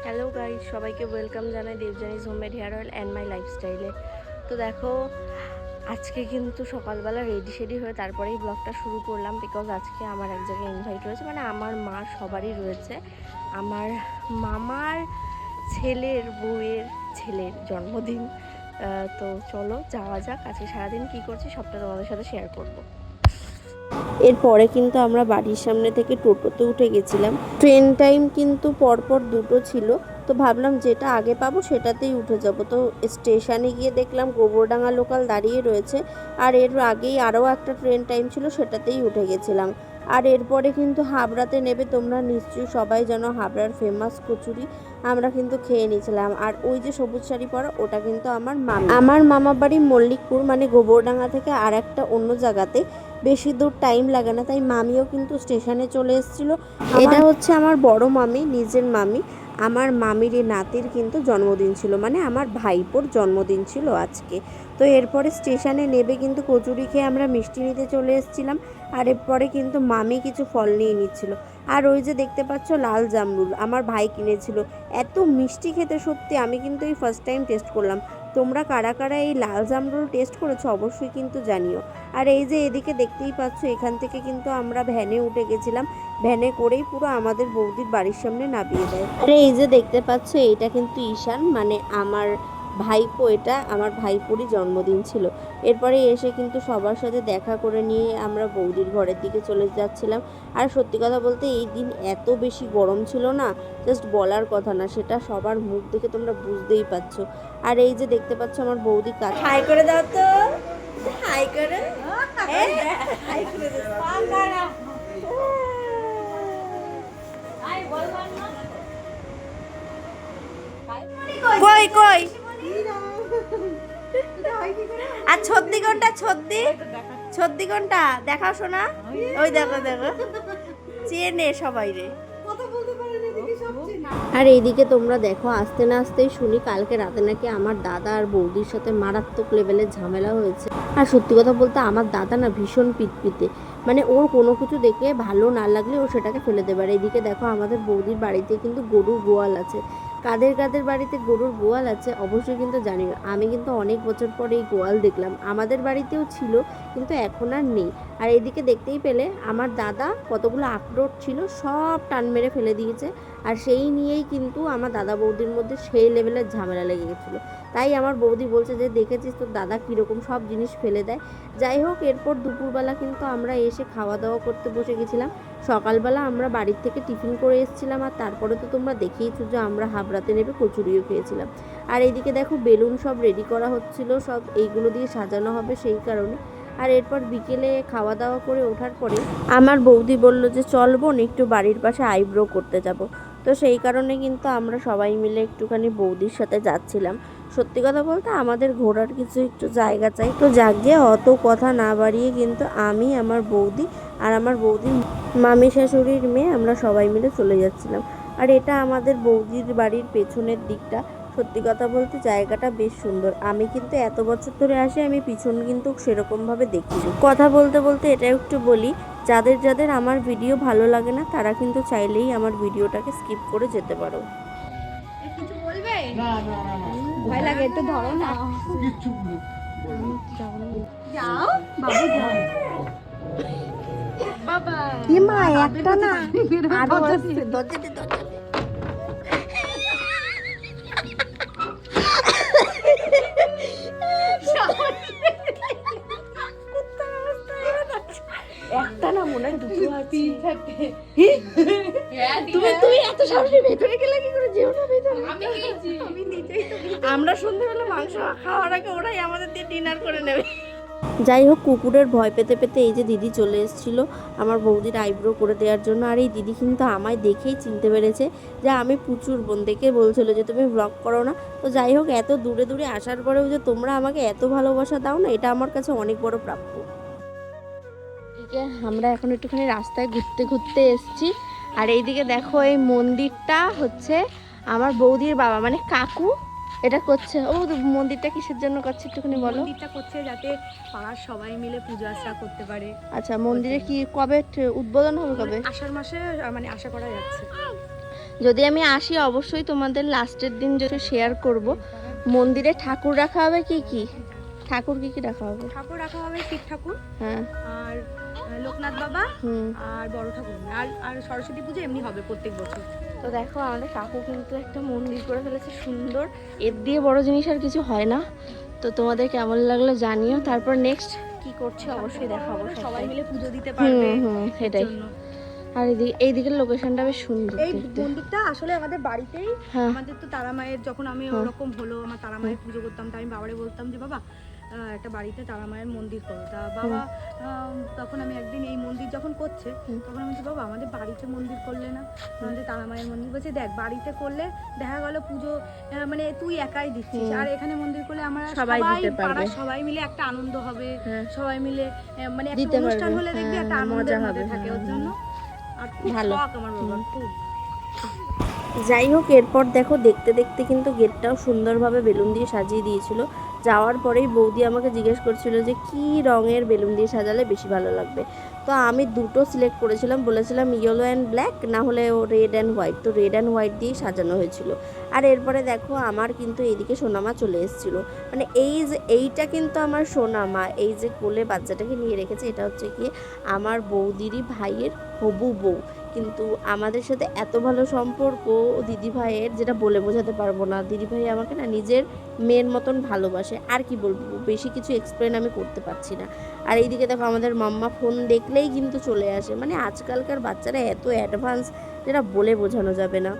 Hello guys, সবাইকে welcome জানাই Debjani's homemade hair oil and my লাইফস্টাইলে। তো দেখো, আজকে কিন্তু সকালবেলা রেডি হয়ে তারপরেই ব্লগটা শুরু করলাম। বিকজ আজকে আমার এক জায়গায় ইনভাইট রয়েছে, মানে আমার মা সবারই রয়েছে। আমার মামার ছেলের বউয়ের ছেলের জন্মদিন। তো চলো যাওয়া যাক। আজকে সারাদিন কী করছি সবটা তোমাদের সাথে শেয়ার করবো। এরপরে কিন্তু আমরা বাড়ির সামনে থেকে টোটোতে উঠে গেছিলাম। ট্রেন টাইম কিন্তু পরপর দুটো ছিল, তো ভাবলাম যেটা আগে পাবো সেটাতেই উঠে যাব। তো স্টেশনে গিয়ে দেখলাম গোবরডাঙ্গা লোকাল দাঁড়িয়ে রয়েছে, আর এর আগেই আরও একটা ট্রেন টাইম ছিল, সেটাতেই উঠে গেছিলাম। আর এরপরে কিন্তু হাবড়াতে নেবে, তোমরা নিশ্চয়ই সবাই জানো হাবড়ার ফেমাস কচুরি আমরা কিন্তু খেয়ে নিয়েছিলাম। আর ওই যে সবুজ শাড়ি পরা, ওটা কিন্তু আমার মামা বাড়ি মল্লিকপুর, মানে গোবরডাঙ্গা থেকে আর একটা অন্য জায়গাতে। বেশি দূর টাইম লাগে না, তাই মামিও কিন্তু স্টেশনে চলে এসেছিলো। এটা হচ্ছে আমার বড় মামি, নিজের মামি। আমার মামির নাতির কিন্তু জন্মদিন ছিল, মানে আমার ভাইপোর জন্মদিন ছিল আজকে। তো এরপরে স্টেশনে নেবে কিন্তু কচুরি খেয়ে আমরা মিষ্টি নিতে চলে এসেছিলাম। আর এরপরে কিন্তু মামি কিছু ফল নিয়ে নিচ্ছিল। আর ওই যে দেখতে পাচ্ছ লাল জামরুল আমার ভাই কিনেছিল। এত মিষ্টি খেতে, সত্যি আমি কিন্তু এই ফার্স্ট টাইম টেস্ট করলাম। তোমরা কারা কারা এই লাল জামরুল টেস্ট করেছো অবশ্যই কিন্তু জানিও। আর এই যে এদিকে দেখতেই পাচ্ছ, এখান থেকে কিন্তু আমরা ভ্যানে উঠে গেছিলাম। ভ্যানে করেই পুরো আমাদের বৌদির বাড়ির সামনে নামিয়ে দেয়। আর এই যে দেখতে পাচ্ছ, এটা কিন্তু ঈশান, মানে আমার ভাইপো। এটা আমার ভাইপোরই জন্মদিন ছিল। এরপরে এসে কিন্তু সবার সাথে দেখা করে নিয়ে আমরা বৌদির ঘরের দিকে চলে যাচ্ছিলাম। আর সত্যি কথা বলতে এই দিন এত বেশি গরম ছিল না, জাস্ট বলার কথা না, সেটা সবার মুখ দেখে তোমরা বুঝতেই পারছো। আর এই যে দেখতে পাচ্ছ আমার বৌদি কাজ। হাই করে দাও তো, হাই করে, হাই করে দাও। কই কই আর ছদ্দি কোনটা? ছদ্দি কোনটা দেখাও শোনা। ওই দেখো দেখো, চেনে সবাই রে। আর এইদিকে তোমরা দেখো, আসতে না আসতেই শুনি কালকে রাতে নাকি আমার দাদা আর বৌদির সাথে মারাত্মক লেভেলের ঝামেলা হয়েছে। আর সত্যি কথা বলতে আমার দাদা না ভীষণ পিতপিতে, মানে ওর কোনো কিছু দেখে ভালো না লাগলে ও সেটাকে ফেলে দেবে। আর এইদিকে দেখো, আমাদের বৌদির বাড়িতে কিন্তু গরুর গোয়াল আছে। কাদের কাদের বাড়িতে গরুর গোয়াল আছে অবশ্যই কিন্তু জানি না। আমি কিন্তু অনেক বছর পরে এই গোয়াল দেখলাম। আমাদের বাড়িতেও ছিল, কিন্তু এখন আর নেই। আর এদিকে দেখতেই পেলে আমার দাদা কতগুলো আখরোট ছিল সব টান মেরে ফেলে দিয়েছে। আর সেই নিয়েই কিন্তু আমার দাদা বৌদির মধ্যে সেই লেভেলের ঝামেলা লেগে গেছিলো। তাই আমার বৌদি বলছে যে দেখেছিস তোর দাদা কীরকম সব জিনিস ফেলে দেয়। যাই হোক, এরপর দুপুরবেলা কিন্তু আমরা এসে খাওয়া দাওয়া করতে বসে গেছিলাম। সকালবেলা আমরা বাড়ির থেকে টিফিন করে এসেছিলাম, আর তারপরে তো তোমরা দেখেইছো যে আমরা হাবড়াতে নেবে কচুরিও খেয়েছিলাম। আর এইদিকে দেখো বেলুন সব রেডি করা হচ্ছিল, সব এইগুলো দিয়ে সাজানো হবে সেই কারণে। আর এরপর বিকেলে খাওয়া দাওয়া করে ওঠার পরে আমার বৌদি বলল যে চল বোন একটু বাড়ির পাশে আইব্রো করতে যাব। তো সেই কারণে কিন্তু আমরা সবাই মিলে একটুখানি বৌদির সাথে যাচ্ছিলাম। সত্যি কথা বলতে আমাদের ঘোরার কিছু একটু জায়গা চাই। তো যাকে অত কথা না বাড়িয়ে কিন্তু আমি, আমার বৌদি আর আমার বৌদির মামি শাশুড়ির মেয়ে আমরা সবাই মিলে চলে যাচ্ছিলাম। আর এটা আমাদের বৌদির বাড়ির পেছনের দিকটা। সত্যি কথা বলতে জায়গাটা বেশ সুন্দর। আমি কিন্তু এত বছর ধরে আসি, আমি পিছন কিন্তু সেরকমভাবে দেখিনি। কথা বলতে বলতে এটা একটু বলি, যাদের যাদের আমার ভিডিও ভালো লাগে না তারা কিন্তু চাইলেই আমার ভিডিওটাকে স্কিপ করে যেতে পারো। কিছু বলবে? না না না না, ভয় লাগে, একটু ধরো না। কিচ্ছু না। যাও বাবু, যাও বাবা। কি মা, একটা না আরো আছে, দরজাতে একটা না মনে হয় দুটো আছে। তুমি এত সাহসী ভেতরে গেলে কি করে? যেও না ভেতরে। আমি গেছি, আমি নিজেই তো। আমরা সন্ধ্যাবেলা মাংস খাওয়ার আগে ওরাই আমাদের দিয়ে ডিনার করে নেবে। যাই হোক, কুকুরের ভয় পেতে পেতে এই যে দিদি চলে এসেছিল আমার বৌদির আইব্রো করে দেওয়ার জন্য। আর এই দিদি কিন্তু আমায় দেখেই চিনতে পেরেছে যে আমি পুচুর বোন। দেখে বলছিল যে তুমি ব্লগ করো না। তো যাই হোক, এত দূরে দূরে আসার পরেও যে তোমরা আমাকে এত ভালোবাসা দাও না, এটা আমার কাছে অনেক বড় প্রাপ্য। এদিকে আমরা এখন একটুখানি রাস্তায় ঘুরতে ঘুরতে এসেছি। আর এইদিকে দেখো, এই মন্দিরটা হচ্ছে আমার বৌদির বাবা, মানে কাকু এটা করছে। ও মন্দিরটা কিসের জন্য করছে একটুখানি বলো। মন্দিরটা করছে যাতে পাড়ার সবাই মিলে পূজা আর্চা করতে পারে। আচ্ছা, মন্দিরে কি কবে উদ্বোধন হবে, কবে? আষাঢ় মাসে মানে আশা করা যাচ্ছে। যদি আমি আসি অবশ্যই তোমাদের লাস্টের দিন যদি শেয়ার করব। মন্দিরে ঠাকুর রাখা হবে কি কি? ঠাকুর কি কি রাখা হবে? ঠাকুর রাখা হবে শিব ঠাকুর হ্যাঁ। আর লোকনাথ বাবা হুম। আর বড় ঠাকুর আর সরস্বতী পুজো এমনি হবে প্রত্যেক বছর। তো দেখো আমাদের কাকু কিন্তু একটা মন্দির করে ফেলেছে সুন্দর, এর দিয়ে বড় জিনিস আর কিছু হয় না। তো তোমাদের কেমন লাগলো জানিও। তারপর নেক্সট কি করছে অবশ্যই দেখাবো, সবাই মিলে পুজো দিতে পারবে। সেটাই। আর এই দিকের লোকেশনটা বেশ সুন্দর এই দেখতে। মন্দিরটা আসলে আমাদের বাড়িতেই, হ্যাঁ। আমাদের তো তারা মায়ের যখন আমি ওরকম হলো আমার তারা মায়ের পুজো করতাম, তাই আমি বাবারে বলতাম যে বাবা একটা বাড়িতে তারা মায়ের মন্দির করো। তা বাবা তখন আমি একদিন এই মন্দির যখন করছে তখন আমি বলছি বাবা আমাদের বাড়িতে মন্দির করলে না, আমাদের তারা মায়ের মন্দির। বলছে দেখ বাড়িতে করলে দেখা গেল পুজো মানে তুই একাই দিচ্ছিস, আর এখানে মন্দির করলে আমরা সবাই দিতে পারবে। পাড়ার সবাই মিলে একটা আনন্দ হবে, হ্যাঁ। সবাই মিলে মানে একটা দিতে অনুষ্ঠান পারবে। হলে দেখবি হ্যাঁ, একটা মজা আনন্দের হবে। মধ্যে থাকে। ওর জন্য আর খুব ভালো। শখ আমার বাবার খুব। যাই হোক, এরপর দেখো দেখতে দেখতে কিন্তু গেটটাও সুন্দরভাবে বেলুন দিয়ে সাজিয়ে দিয়েছিল। যাওয়ার পরেই বৌদি আমাকে জিজ্ঞেস করছিল যে কি রঙের বেলুন দিয়ে সাজালে বেশি ভালো লাগবে। তো আমি দুটো সিলেক্ট করেছিলাম, বলেছিলাম ইয়েলো অ্যান্ড ব্ল্যাক, না হলে রেড অ্যান্ড হোয়াইট। তো রেড অ্যান্ড হোয়াইট দিয়েই সাজানো হয়েছিল। আর এরপরে দেখো আমার কিন্তু এইদিকে সোনামা চলে এসেছিল। মানে এইটা কিন্তু আমার সোনামা, এই যে কোলে বাচ্চাটাকে নিয়ে রেখেছে, এটা হচ্ছে কি আমার বৌদিরই ভাইয়ের হবু বউ। কিন্তু আমাদের সাথে এত ভালো সম্পর্ক দিদিভাইয়ের, যেটা বলে বোঝাতে পারবো না। দিদিভাই আমাকে না নিজের মেয়ের মতন ভালোবাসে, আর কি বলবো, বেশি কিছু এক্সপ্লেন আমি করতে পারছি না। আর এইদিকে দেখো আমাদের মাম্মা ফোন দেখলেই কিন্তু চলে আসে। মানে আজকালকার বাচ্চারা এত অ্যাডভান্স, যেটা বলে বোঝানো যাবে না।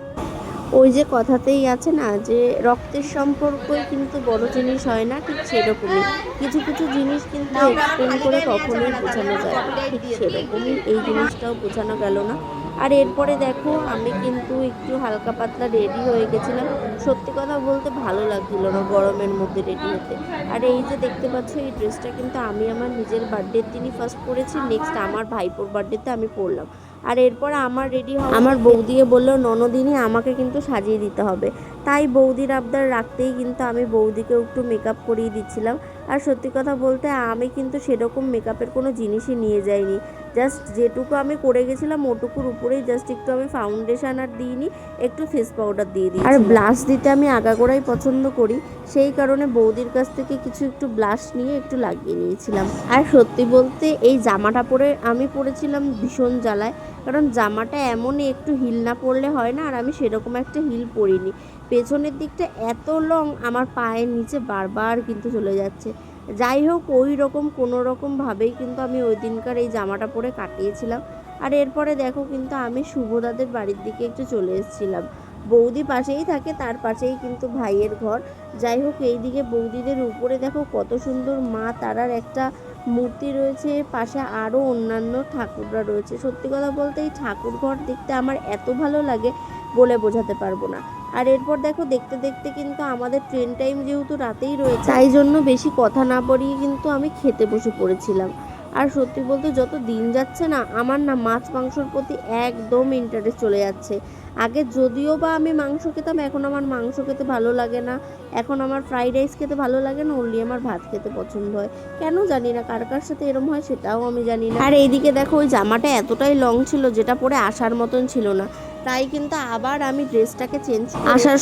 ওই যে কথাতেই আছে না যে রক্তের সম্পর্কই কিন্তু বড় জিনিস হয় না, ঠিক সেরকমই কিছু কিছু জিনিস কিন্তু এক্সপ্লেন করে কখনোই বোঝানো যায় না, ঠিক সেরকমই এই জিনিসটাও বোঝানো গেল না। আর এরপরে দেখো আমি কিন্তু একটু হালকা পাতলা রেডি হয়ে গেছিলাম। সত্যি কথা বলতে ভালো লাগছিল না গরমের মধ্যে রেডি হতে। আর এই যে দেখতে পাচ্ছ এই ড্রেসটা কিন্তু আমি আমার নিজের বার্থডের দিনই ফার্স্ট পরেছি, নেক্সট আমার ভাইপোর বার্থডেতে আমি পরলাম। আর এরপর আমার রেডি হওয়া, আমার বৌদিয়ে বললো ননদিনী আমাকে কিন্তু সাজিয়ে দিতে হবে। তাই বৌদির আবদার রাখতেই কিন্তু আমি বৌদিকেও একটু মেকআপ করিয়ে দিচ্ছিলাম। আর সত্যি কথা বলতে আমি কিন্তু সেরকম মেকআপের কোনো জিনিসই নিয়ে যাইনি। জাস্ট যেটুকু আমি করে গেছিলাম ওটুকুর উপরেই জাস্ট একটু আমি ফাউন্ডেশন আর দিইনি, একটু ফেস পাউডার দিয়ে দিই। আর ব্লাশ দিতে আমি আগাগোড়াই পছন্দ করি, সেই কারণে বৌদির কাছ থেকে কিছু একটু ব্লাশ নিয়ে একটু লাগিয়ে নিয়েছিলাম। আর সত্যি বলতে এই জামাটা পরে আমি পরেছিলাম ভীষণ জ্বালায়, কারণ জামাটা এমনই একটু হিল না পরলে হয় না, আর আমি সেরকম একটা হিল পরিনি। পেছনের দিকটা এত লং আমার পায়ের নিচে বারবার কিন্তু চলে যাচ্ছে। যাই হোক ওই রকম কোনো রকমভাবেই কিন্তু আমি ওই দিনকার এই জামাটা পরে কাটিয়েছিলাম। আর এরপরে দেখো কিন্তু আমি শুভদাদের বাড়ির দিকে একটু চলে এসেছিলাম। বৌদি পাশেই থাকে, তার পাশেই কিন্তু ভাইয়ের ঘর। যাই হোক এইদিকে বৌদিদের উপরে দেখো কত সুন্দর মা তারার একটা মূর্তি রয়েছে, পাশে আরও অন্যান্য ঠাকুররা রয়েছে। সত্যি কথা বলতে এই ঠাকুর ঘর দেখতে আমার এত ভালো লাগে বলে বোঝাতে পারবো না। আর এরপর দেখো দেখতে দেখতে কিন্তু আমাদের ট্রেন টাইম যেহেতু রাতেই রয়েছে, তাই জন্য বেশি কথা না বলিয়ে কিন্তু আমি খেতে বসে পড়েছিলাম। আর সত্যি বলতে যত দিন যাচ্ছে না আমার না মাছ মাংসর প্রতি একদম ইন্টারেস্ট চলে যাচ্ছে। আগে যদিও বা আমি মাংস খেতাম, এখন আমার মাংস খেতে ভালো লাগে না, এখন আমার ফ্রাইড রাইস খেতে ভালো লাগে না, অনলি আমার ভাত খেতে পছন্দ হয়। কেন জানি না, কার কার সাথে এরম হয় সেটাও আমি জানি না। আর এইদিকে দেখো ওই জামাটা এতটাই লং ছিল যেটা পরে আসার মতন ছিল না, তাই কিন্তু আবার আমি ড্রেসটাকে চেঞ্জ আসার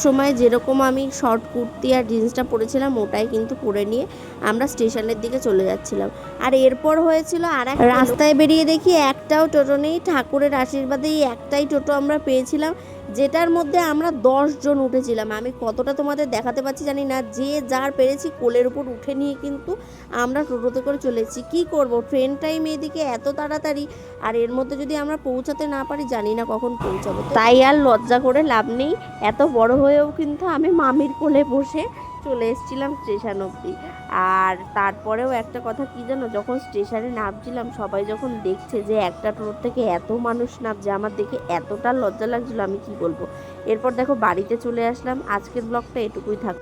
সময় যেরকম আমি শর্ট কুর্তি আর জিন্সটা পরেছিলাম ওটাই কিন্তু পরে নিয়ে আমরা স্টেশনের দিকে চলে যাচ্ছিলাম। আর এরপর হয়েছিল আর এক রাস্তায় বেরিয়ে দেখি একটাও টোটো নেই। ঠাকুরের আশীর্বাদে এই একটাই টোটো আমরা পেয়েছিলাম, যেটার মধ্যে আমরা 10 জন উঠেছিলাম। আমি কতটা তোমাদের দেখাতে পারছি জানি না, যে যার পেরেছি কোলের উপর উঠে নিয়ে কিন্তু আমরা টোটোতে করে চলেছি। কি করব, ট্রেন টাইম এদিকে এত তাড়াতাড়ি, আর এর মধ্যে যদি আমরা পৌঁছাতে না পারি জানি না কখন পৌঁছাবো। তাই আর লজ্জা করে লাভ নেই, এত বড় হয়েও কিন্তু আমি মামির কোলে বসে চলে এসেছিলাম স্টেশন অবধি। আর তারপরেও একটা কথা কি জানো, যখন স্টেশনে নামছিলাম সবাই যখন দেখছে যে একটা টোটো থেকে এত মানুষ নামছে, আমার দেখে এতটা লজ্জা লাগছিল আমি কি বলবো। এরপর দেখো বাড়িতে চলে আসলাম। আজকের ব্লগটা এটুকুই থাক।